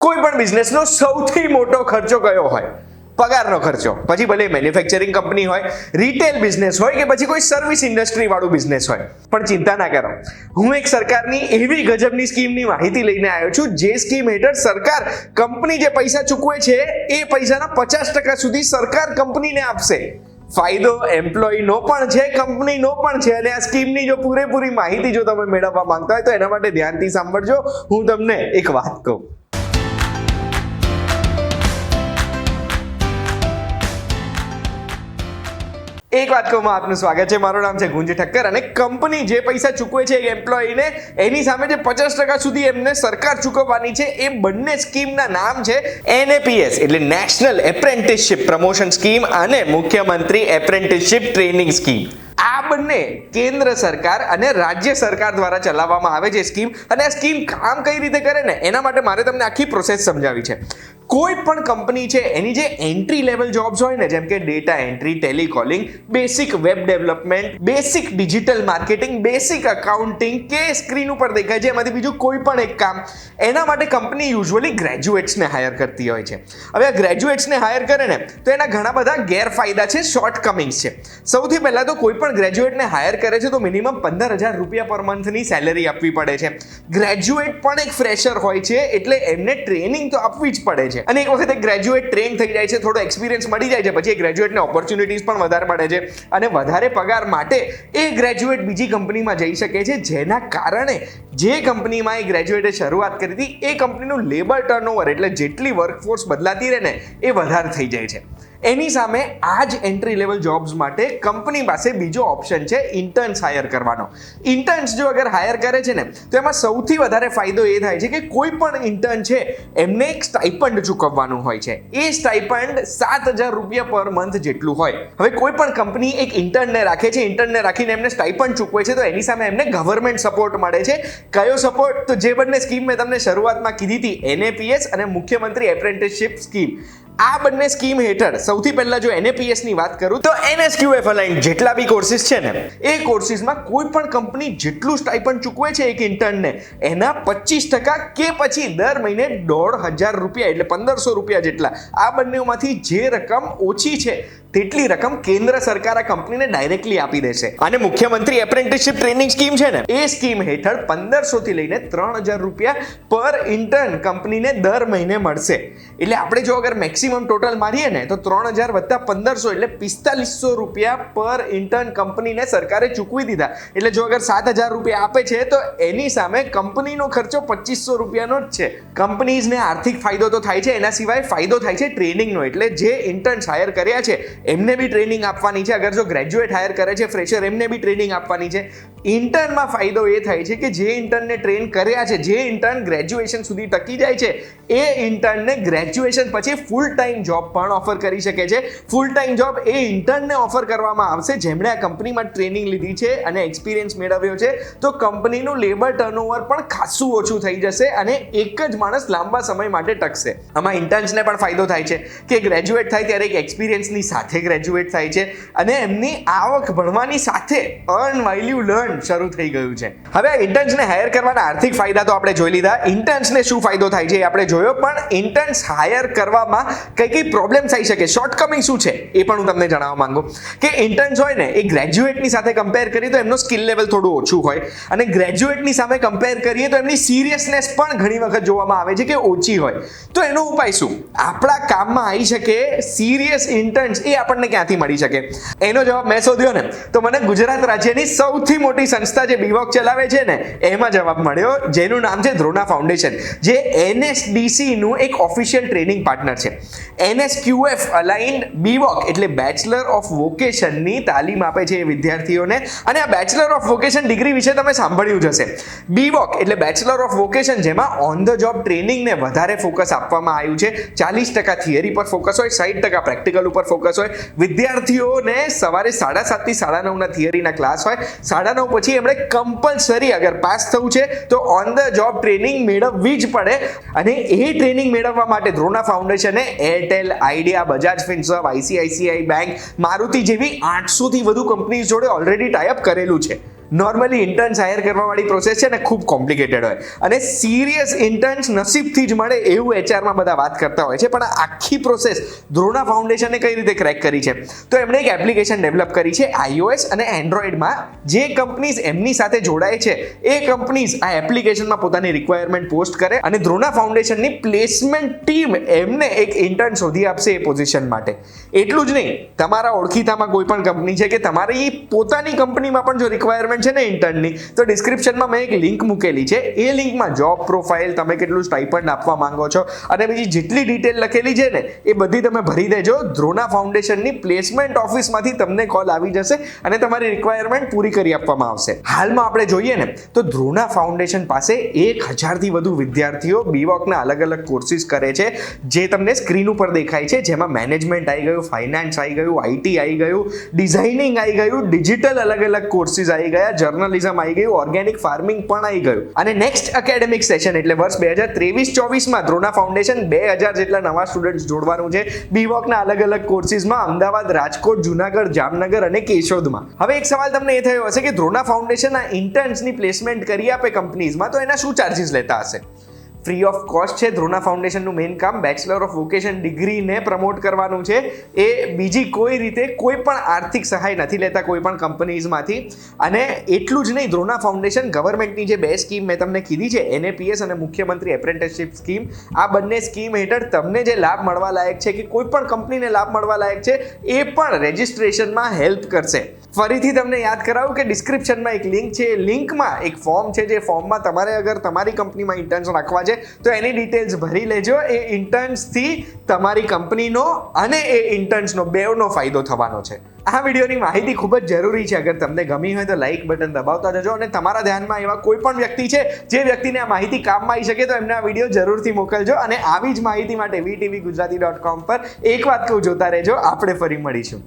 કોઈ પણ બિઝનેસનો સૌથી મોટો ખર્ચો કયો હોય? પગારનો ખર્ચો. પછી ભલે મેન્યુફેક્ચરિંગ કંપની હોય, રિટેલ બિઝનેસ હોય કે પછી કોઈ સર્વિસ ઇન્ડસ્ટ્રી વાળું બિઝનેસ હોય. પણ ચિંતા ના કરો, હું એક સરકારની એવી ગજબની સ્કીમની માહિતી લઈને આવ્યો છું જે સ્કીમ હેઠળ સરકાર કંપની જે પૈસા ચૂકવે છે એ પૈસાના 50% સુધી સરકાર કંપનીને આપશે. ફાયદો એમ્પ્લોયનો પણ છે, કંપનીનો પણ છે. અને આ સ્કીમની જો પૂરેપૂરી માહિતી જો તમે મેળવવા માંગતા હોય તો એના માટે ધ્યાનથી સાંભળજો. હું તમને એક વાત કહું. એક વાત કહું, આપનું સ્વાગત છે. મારું નામ છે ગુંજ ઠક્કર અને કંપની જે પૈસા ચૂકવે છે એમ્પ્લોયીને એની સામે જે 50% સુધી એમને સરકાર ચૂકવવાની છે એ બંને સ્કીમના નામ છે NAPS એટલે નેશનલ એપ્રેન્ટિસશિપ પ્રમોશન સ્કીમ અને મુખ્યમંત્રી એપ્રેન્ટિસશિપ ટ્રેનિંગ સ્કીમ. આ બંને કેન્દ્ર સરકાર અને રાજ્ય સરકાર દ્વારા ચલાવવામાં આવે છે સ્કીમ. અને આ સ્કીમ કામ કઈ રીતે કરે ને એના માટે મારે તમને આખી પ્રોસેસ સમજાવી છે. કોઈ પણ કંપની છે એની જે એન્ટ્રી લેવલ જોબ્સ હોય ને, જેમ કે data entry, telecalling, basic web development, basic digital marketing, basic accounting કે સ્ક્રીન ઉપર દેખાય છે એમાંથી બીજું કોઈ પણ એક કામ, એના માટે કંપની યુઝ્યુઅલી ગ્રેજ્યુએટ્સને હાયર કરતી હોય છે. હવે આ ગ્રેજ્યુએટ્સને હાયર કરે ને તો એના ઘણા બધા ગેરફાયદા છે, શોર્ટકમિંગ્સ છે. સૌથી પહેલા તો કોઈ પણ ગ્રેજ્યુએટને હાયર કરે છે તો મિનિમમ 15,000 રૂપિયા પર મંથની સેલેરી આપવી પડે છે. ગ્રેજ્યુએટ પણ એક ફ્રેશર હોય છે એટલે એમને ટ્રેનિંગ તો આપવી જ પડે છે. અને એક વખત એક ગ્રેજ્યુએટ ટ્રેન થઈ જાય છે, થોડો એક્સપિરિયન્સ મળી જાય છે, પછી એ ગ્રેજ્યુએટને ઓપોર્ચ્યુનિટીઝ પણ વધારે મળે છે અને વધારે પગાર માટે એ ગ્રેજ્યુએટ બીજી કંપનીમાં જઈ શકે છે. જેના કારણે જે કંપનીમાં એ ગ્રેજ્યુએટે શરૂઆત કરી હતી એ કંપનીનું લેબર ટર્નઓવર એટલે જેટલી વર્કફોર્સ બદલાતી રહે ને એ વધારે થઈ જાય છે. એની સામે આ જ એન્ટ્રી લેવલ જોબ્સ માટે કંપની પાસે બીજો ઓપ્શન છે ઇન્ટર્ન્સ હાયર કરવાનો. ઇન્ટર્ન્સ જો અગર હાયર કરે છે ને તો એમાં સૌથી વધારે ફાયદો એ થાય છે કે કોઈ પણ ઇન્ટર્ન છે એમને એક સ્ટાઇપન્ડ ચૂકવવાનું હોય છે. એ સ્ટાઇપન્ડ 7,000 રૂપિયા પર મંથ જેટલું હોય. હવે કોઈ પણ કંપની એક ઇન્ટર્નને રાખે છે, ઇન્ટર્નને રાખીને એમને સ્ટાઇપન્ડ ચૂકવે છે તો એની સામે એમને ગવર્મેન્ટ સપોર્ટ મળે છે. કયો સપોર્ટ? તો જે બંને સ્કીમ મેં તમને શરૂઆતમાં કીધી હતી, NAPS અને મુખ્યમંત્રી એપ્રેન્ટિસશિપ સ્કીમ. આ બંને સ્કીમ હેઠળ સૌથી પહેલા જો NAPS ની વાત કરું તો NSQF અલાઇન્ડ જેટલા બી કોર્સિસ છે ને એ કોર્સિસમાં કોઈ પણ કંપની જેટલું સ્ટાઇપન્ડ ચૂકવે છે એક ઇન્ટર્નને એના 25% કે પછી દર મહિને 1,500 રૂપિયા એટલે 1,500 રૂપિયા જેટલા, આ બંનેમાંથી જે રકમ ઓછી છે તેટલી રકમ કેન્દ્ર સરકાર આ કંપનીને ડાયરેક્ટલી આપી દેશે. અને મુખ્યમંત્રી એપ્રેન્ટિસશિપ ટ્રેનિંગ સ્કીમ છે ને એ સ્કીમ હેઠળ 1,500 થી લઈને 3,000 રૂપિયા પર ઇન્ટર્ન કંપનીને દર મહિને મળશે. એટલે આપણે જો અગર મેક્સિમમ ટોટલ મારીએ ને તો 3,000 વત્તા 1,500 એટલે 4,500 રૂપિયા પર ઇન્ટર્ન કંપનીને સરકારે ચૂકવી દીધા. એટલે જો અગર 7,000 રૂપિયા આપે છે તો એની સામે કંપનીનો ખર્ચો 2,500 રૂપિયાનો જ છે. કંપનીઝને આર્થિક ફાયદો તો થાય છે, એના સિવાય ફાયદો થાય છે ટ્રેનિંગનો. એટલે જે ઇન્ટર્ન્સ હાયર કર્યા છે એમને બી ટ્રેનિંગ આપવાની છે. અગર જો ગ્રેજ્યુએટ હાયર કરે છે ફ્રેશર, એમને બી ટ્રેનિંગ આપવાની છે. ઇન્ટર્નમાં ફાયદો એ થાય છે કે જે ઇન્ટર્નને ટ્રેન કર્યા છે, જે ઇન્ટર્ન ગ્રેજ્યુએશન સુધી ટકી જાય છે એ ઇન્ટર્નને ગ્રેજ્યુએશન પછી ફૂલ ટાઈમ જોબ પણ ઓફર કરી શકે છે. ફૂલ ટાઈમ જોબ એ ઇન્ટર્નને ઓફર કરવામાં આવશે જેમણે આ કંપનીમાં ટ્રેનિંગ લીધી છે અને એક્સપિરિયન્સ મેળવ્યો છે. તો કંપનીનું લેબર ટર્નઓવર પણ ખાસું ઓછું થઈ જશે અને એક જ માણસ લાંબા સમય માટે ટકશે. આમાં ઇન્ટર્ન્સને પણ ફાયદો થાય છે કે ગ્રેજ્યુએટ થાય ત્યારે એક એક્સપિરિયન્સની સાથે ગ્રેજ્યુએટ થાય છે અને એમની આવક ભણવાની સાથે અર્ન વેલ્યુ લર્ન શરૂ થઈ ગયું છે. હવે આ ઇન્ટર્ન્સને હાયર કરવાના આર્થિક ફાયદા તો આપણે જોઈ લીધા. ઇન્ટર્ન્સને શું ફાયદો થાય છે એ આપણે જોયો. પણ ઇન્ટર્ન્સ હાયર કરવામાં કઈ પ્રોબ્લેમ થઈ શકે, શોર્ટકમિંગ શું છે એ પણ હું તમને જણાવવા માંગુ કે ઇન્ટર્ન્સ હોય ને એ ગ્રેજ્યુએટની સાથે કમ્પેર કરીએ તો એમનો સ્કિલ લેવલ થોડું ઓછું હોય અને ગ્રેજ્યુએટની સામે કમ્પેર કરીએ તો એમની સિરિયસનેસ પણ ઘણી વખત જોવામાં આવે છે કે ઓછી હોય. તો એનો ઉપાય શું? આપણા કામમાં આવી શકે સિરિયસ ઇન્ટર્ન્સ એ આપણને ક્યાંથી મળી શકે? એનો જવાબ મેં શોધ્યો ને તો મને ગુજરાત રાજ્યની સૌથી મોટી સંસ્થા જે બીવોક ચલાવે છે ને એમાં જવાબ મળ્યો, જેનું નામ છે દ્રોણા ફાઉન્ડેશન, જે NSDC નું એક ઓફિશિયલ ટ્રેનિંગ પાર્ટનર છે. NSQF અલાઇન્ડ બીવોક એટલે બેચલર ઓફ વોકેશનની તાલીમ આપે છે એ વિદ્યાર્થીઓને. અને આ બેચલર ઓફ વોકેશન ડિગ્રી વિશે તમે સાંભળ્યું જ હશે. બીવોક એટલે બેચલર ઓફ વોકેશન જેમાં ઓન ધ જોબ ટ્રેનિંગને વધારે ફોકસ આપવામાં આવ્યું છે. 40% થિયરી પર ફોકસ હોય, 60% પ્રેક્ટિકલ ઉપર ફોકસ હોય. વિદ્યાર્થીઓને સવારે 7:30 થી 9:30 ના થિયરીના ક્લાસ હોય. 9:30 પછી એમણે કમ્પલસરી અગર પાસ થવું છે તો ઓન ધ જોબ ટ્રેનિંગ મેળવવી જ પડે. અને એ ટ્રેનિંગ મેળવવા માટે દ્રોણા ફાઉન્ડેશને Airtel, Idea, Bajaj Finserv, ICICI bank, Maruti જેવી 800 થી વધુ કંપની જોડે ઓલરેડી ટાઈઅપ કરેલું છે. નોર્મલી ઇન્ટર્ન્સ હાયર કરવાવાળી પ્રોસેસ છે ને ખૂબ કોમ્પ્લિકેટેડ હોય અને સિરિયસ ઇન્ટર્ન્સ નસીબથી જ મળે એવું એચઆરમાં બધા વાત કરતા હોય છે. પણ આ આખી પ્રોસેસ દ્રોણા ફાઉન્ડેશને કઈ રીતે ક્રેક કરી છે? તો એમણે એક એપ્લિકેશન ડેવલપ કરી છે iOS અને એન્ડ્રોઈડમાં. જે કંપનીઝ એમની સાથે જોડાય છે એ કંપનીઝ આ એપ્લિકેશનમાં પોતાની રિક્વાયરમેન્ટ પોસ્ટ કરે અને દ્રોણા ફાઉન્ડેશનની પ્લેસમેન્ટ ટીમ એમને એક ઇન્ટર્ન શોધી આપશે એ પોઝિશન માટે. એટલું જ નહીં, તમારા ઓળખીતામાં કોઈ પણ કંપની છે કે તમારી પોતાની કંપનીમાં પણ જો રિક્વાયરમેન્ટ છે ને ઇન્ટર્નની, તો ડિસ્ક્રિપ્શનમાં મેં એક લિંક મૂકેલી છે. એ લિંકમાં જોબ પ્રોફાઇલ, તમે કેટલું સ્ટાઇપન્ડ આપવા માંગો છો અને બીજી જેટલી ડિટેલ લખેલી છે ને એ બધી તમે ભરી દેજો. દ્રોણા ફાઉન્ડેશનની પ્લેસમેન્ટ ઓફિસમાંથી તમને કોલ આવી જશે અને તમારી રિક્વાયરમેન્ટ પૂરી કરી આપવામાં આવશે. હાલમાં આપણે જોઈએ ને તો દ્રોણા ફાઉન્ડેશન પાસે 1000થી વધુ વિદ્યાર્થીઓ બીવોકના અલગ અલગ કોર્સિસ કરે છે, જે તમને સ્ક્રીન ઉપર દેખાય છે. જેમાં મેનેજમેન્ટ આવી ગયું, ફાઇનાન્સ આવી ગયું, આઈટી આવી ગયું, ડિઝાઇનિંગ આવી ગયું, ડિજિટલ અલગ અલગ કોર્સિસ આવી ગયા, જર્નલિઝમ આવી ગયું, ઓર્ગેનિક ફાર્મિંગ પણ આવી ગયું. અને નેક્સ્ટ એકેડેમિક સેશન એટલે વર્ષ 2023-24માં દ્રોણા ફાઉન્ડેશન 2000 જેટલા નવા સ્ટુડન્ટ્સ જોડવાનું છે બીવોકના અલગ અલગ કોર્સિસમાં અમદાવાદ, રાજકોટ, જુનાગઢ, જામનગર અને કેશોદમાં. હવે એક સવાલ તમને એ થયો હશે કે દ્રોણા ફાઉન્ડેશન આ ઇન્ટર્ન્સની પ્લેસમેન્ટ કરી આપે કંપનીઝમાં, તો એના શું ચાર્જીસ લેતા હશે? ફ્રી ઓફ કોસ્ટ છે. દ્રોણા ફાઉન્ડેશનનું મેઇન કામ બેચલર ઓફ વોકેશન ડિગ્રીને પ્રમોટ કરવાનું છે. એ બીજી કોઈ રીતે કોઈ પણ આર્થિક સહાય નથી લેતા કોઈ પણ કંપનીઝમાંથી. અને એટલું જ નહીં, દ્રોણા ફાઉન્ડેશન ગવર્મેન્ટની જે 2 સ્કીમ મેં તમને કીધી છે, NAPS અને મુખ્યમંત્રી એપ્રેન્ટિસશિપ સ્કીમ, આ બંને સ્કીમ હેઠળ તમને જે લાભ મળવા લાયક છે કે કોઈ પણ કંપનીને લાભ મળવા લાયક છે એ પણ રજિસ્ટ્રેશનમાં હેલ્પ કરશે. ફરીથી તમને યાદ કરાવું કે ડિસ્ક્રિપ્શનમાં એક લિંક છે. એ લિંકમાં એક ફોર્મ છે, જે ફોર્મમાં તમારે અગર તમારી કંપનીમાં ઇન્ટર્ન્સ રાખવા છે તો એની ડિટેલ્સ ભરી લેજો. એ ઇન્ટર્ન્સથી તમારી કંપનીનો અને એ ઇન્ટર્ન્સનો બેવનો ફાયદો થવાનો છે. આ વિડીયોની માહિતી ખૂબ જ જરૂરી છે. અગર તમને ગમી હોય તો લાઇક બટન દબાવતા જજો અને તમારા ધ્યાનમાં એવા કોઈ પણ વ્યક્તિ છે જે વ્યક્તિને આ માહિતી કામમાં આવી શકે તો એમને આ વિડીયો જરૂરથી મોકલજો. અને આવી જ માહિતી માટે VTVGujarati.com પર એક વાત કહું, જોતા રહેજો. આપણે ફરી મળીશું.